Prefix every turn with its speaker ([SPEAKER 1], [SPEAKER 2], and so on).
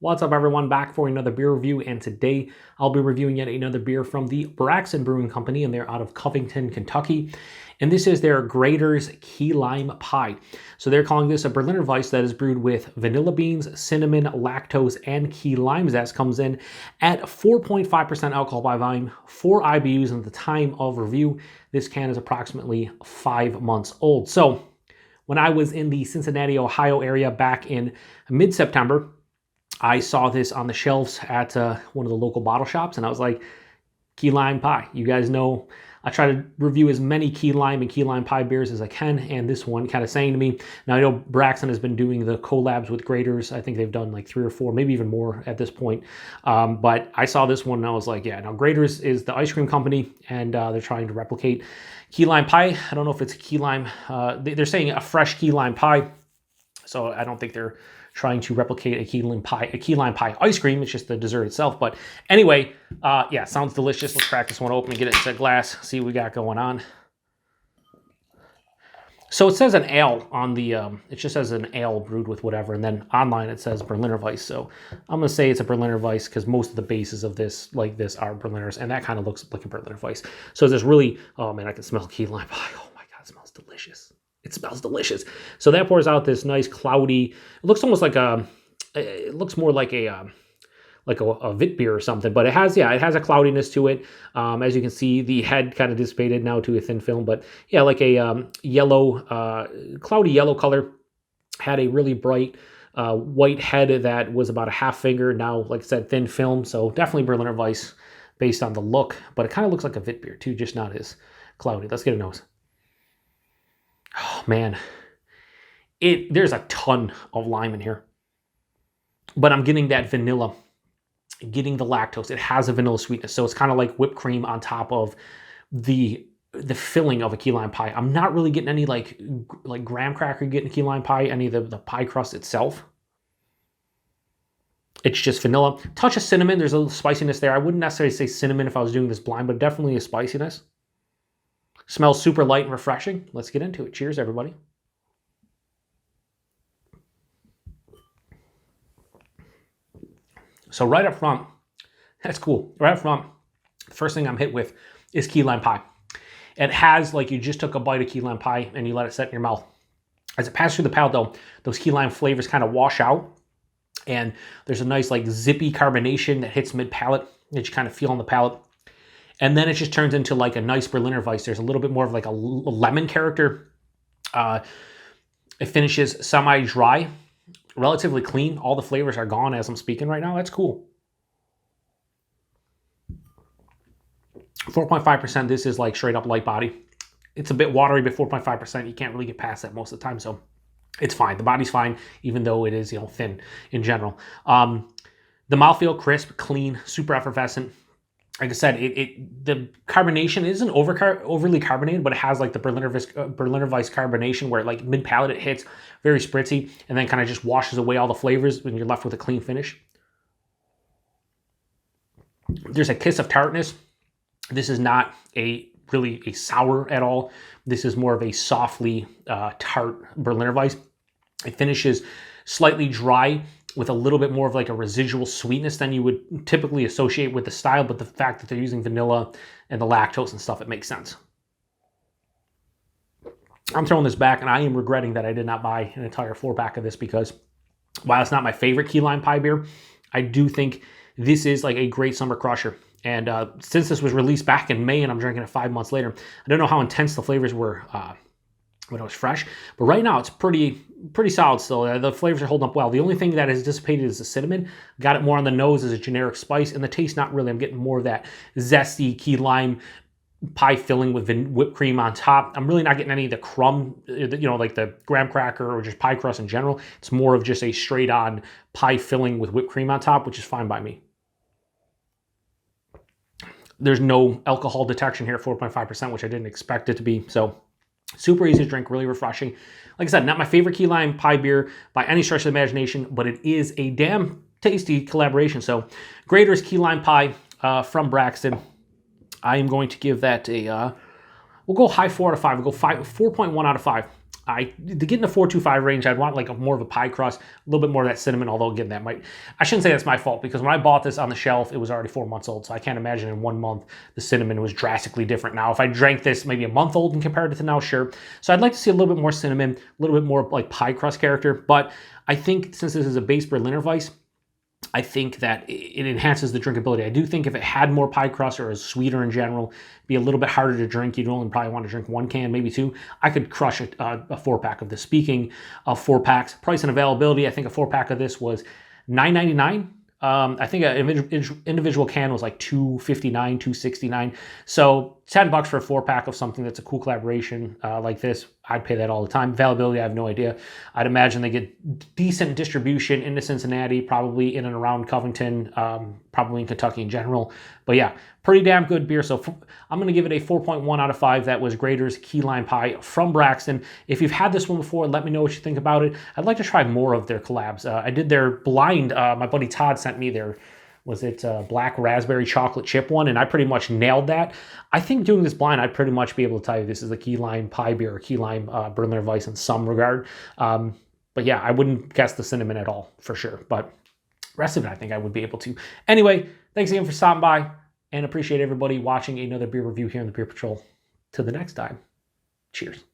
[SPEAKER 1] What's up, everyone? Back for another beer review, and today I'll be reviewing yet another beer from the Braxton Brewing Company, and they're out of Covington, Kentucky. And this is their Graeter's Key Lime Pie. So they're calling this a Berliner Weisse that is brewed with vanilla beans, cinnamon, lactose, and key lime zest. Comes in at 4.5% alcohol by volume, 4 IBUs, and at the time of review, this can is approximately 5 months old. So when I was in the Cincinnati, Ohio area back in mid-September, I saw this on the shelves at one of the local bottle shops, and I was like, key lime pie. You guys know I try to review as many key lime and key lime pie beers as I can, and this one kind of saying to me, now I know Braxton has been doing the collabs with Graeters. I think they've done like 3 or 4, maybe even more at this point. But I saw this one and I was like, yeah, now Graeters is the ice cream company, and they're trying to replicate key lime pie. I don't know if it's a key lime, they're saying a fresh key lime pie. So I don't think they're trying to replicate a key lime pie ice cream. It's just the dessert itself. But anyway, yeah, sounds delicious. Let's crack this one open and get it into a glass, see what we got going on. So it says an ale on the, it just says an ale brewed with whatever, and then online it says Berliner Weisse. So I'm gonna say it's a Berliner Weisse because most of the bases of this, like this, are Berliners, and that kind of looks like a Berliner Weisse. So there's really, oh man, I can smell key lime pie. Oh my God, it smells delicious. It smells delicious. So that pours out this nice cloudy, it looks almost like a, it looks more like a Vit beer or something, but it has, yeah, it has a cloudiness to it. As you can see, the head kind of dissipated now to a thin film, but yeah, like a yellow, cloudy yellow color. Had a really bright white head that was about a half finger. Now, like I said, thin film. So definitely Berliner Weisse based on the look, but it kind of looks like a Vit beer too, just not as cloudy. Let's get a nose. Oh man, there's a ton of lime in here, but I'm getting that vanilla, getting the lactose. It has a vanilla sweetness, so it's kind of like whipped cream on top of the filling of a key lime pie. I'm not really getting any like graham cracker getting a key lime pie, any of the pie crust itself. It's just vanilla. Touch of cinnamon. There's a little spiciness there. I wouldn't necessarily say cinnamon if I was doing this blind, but definitely a spiciness. Smells super light and refreshing. Let's get into it. Cheers, everybody. So right up front, that's cool. Right up front, the first thing I'm hit with is key lime pie. It has, like you just took a bite of key lime pie and you let it set in your mouth. As it passes through the palate though, those key lime flavors kind of wash out, and there's a nice like zippy carbonation that hits mid-palate that you kind of feel on the palate. And then it just turns into like a nice Berliner Weisse. There's a little bit more of like a lemon character. It finishes semi-dry, relatively clean. All the flavors are gone as I'm speaking right now. That's cool. 4.5%, this is like straight up light body. It's a bit watery, but 4.5%, you can't really get past that most of the time. So it's fine. The body's fine, even though it is, thin in general. The mouthfeel, crisp, clean, super effervescent. Like I said, the carbonation isn't overly carbonated, but it has like the Berliner Weisse carbonation where like mid-palate it hits very spritzy and then kind of just washes away all the flavors when you're left with a clean finish. There's a kiss of tartness. This is not really a sour at all. This is more of a softly tart Berliner Weisse. It finishes slightly dry with a little bit more of like a residual sweetness than you would typically associate with the style, but the fact that they're using vanilla and the lactose and stuff, it makes sense. I'm throwing this back, and I am regretting that I did not buy an entire 4-pack of this, because while it's not my favorite key lime pie beer, I do think this is like a great summer crusher. And since this was released back in May and I'm drinking it 5 months later, I don't know how intense the flavors were when it was fresh, but right now it's pretty solid still. The flavors are holding up well. The only thing that has dissipated is the cinnamon. Got it more on the nose as a generic spice, and the taste not really. I'm getting more of that zesty key lime pie filling with whipped cream on top. I'm really not getting any of the crumb, like the graham cracker or just pie crust in general. It's more of just a straight on pie filling with whipped cream on top, which is fine by me. There's no alcohol detection here at 4.5%, which I didn't expect it to be. So super easy to drink, really refreshing. Like I said, not my favorite key lime pie beer by any stretch of the imagination, but it is a damn tasty collaboration. So Graeter's Key Lime Pie from Braxton. I am going to give that a, we'll go high 4 out of 5. We'll go 4.1 out of 5. To get in the 4.25 range, I'd want like more of a pie crust, a little bit more of that cinnamon, although again, I shouldn't say that's my fault, because when I bought this on the shelf, it was already 4 months old, so I can't imagine in 1 month the cinnamon was drastically different. Now, if I drank this maybe a month old and compared it to now, sure. So I'd like to see a little bit more cinnamon, a little bit more like pie crust character, but I think since this is a base Berliner Weisse, I think that it enhances the drinkability. I do think if it had more pie crust or is sweeter in general, it'd be a little bit harder to drink. You'd only probably want to drink 1 can, maybe 2. I could crush a 4-pack of this. Speaking of 4-packs, price and availability, I think a 4-pack of this was $9.99. I think an individual can was like $2.59, $2.69. So $10 for a 4-pack of something that's a cool collaboration like this. I'd pay that all the time. Availability, I have no idea. I'd imagine they get decent distribution into Cincinnati, probably in and around Covington, probably in Kentucky in general. But yeah, pretty damn good beer. So I'm going to give it a 4.1 out of 5. That was Graeter's Key Lime Pie from Braxton. If you've had this one before, let me know what you think about it. I'd like to try more of their collabs. I did their blind. My buddy Todd sent me their, was it black raspberry chocolate chip one, and I pretty much nailed that. I think doing this blind, I'd pretty much be able to tell you this is the Key Lime Pie beer or Key Lime Berliner Weisse in some regard. But yeah, I wouldn't guess the cinnamon at all for sure. But rest of it, I think I would be able to. Anyway, thanks again for stopping by, and appreciate everybody watching another beer review here on the Beer Patrol. Till the next time, cheers.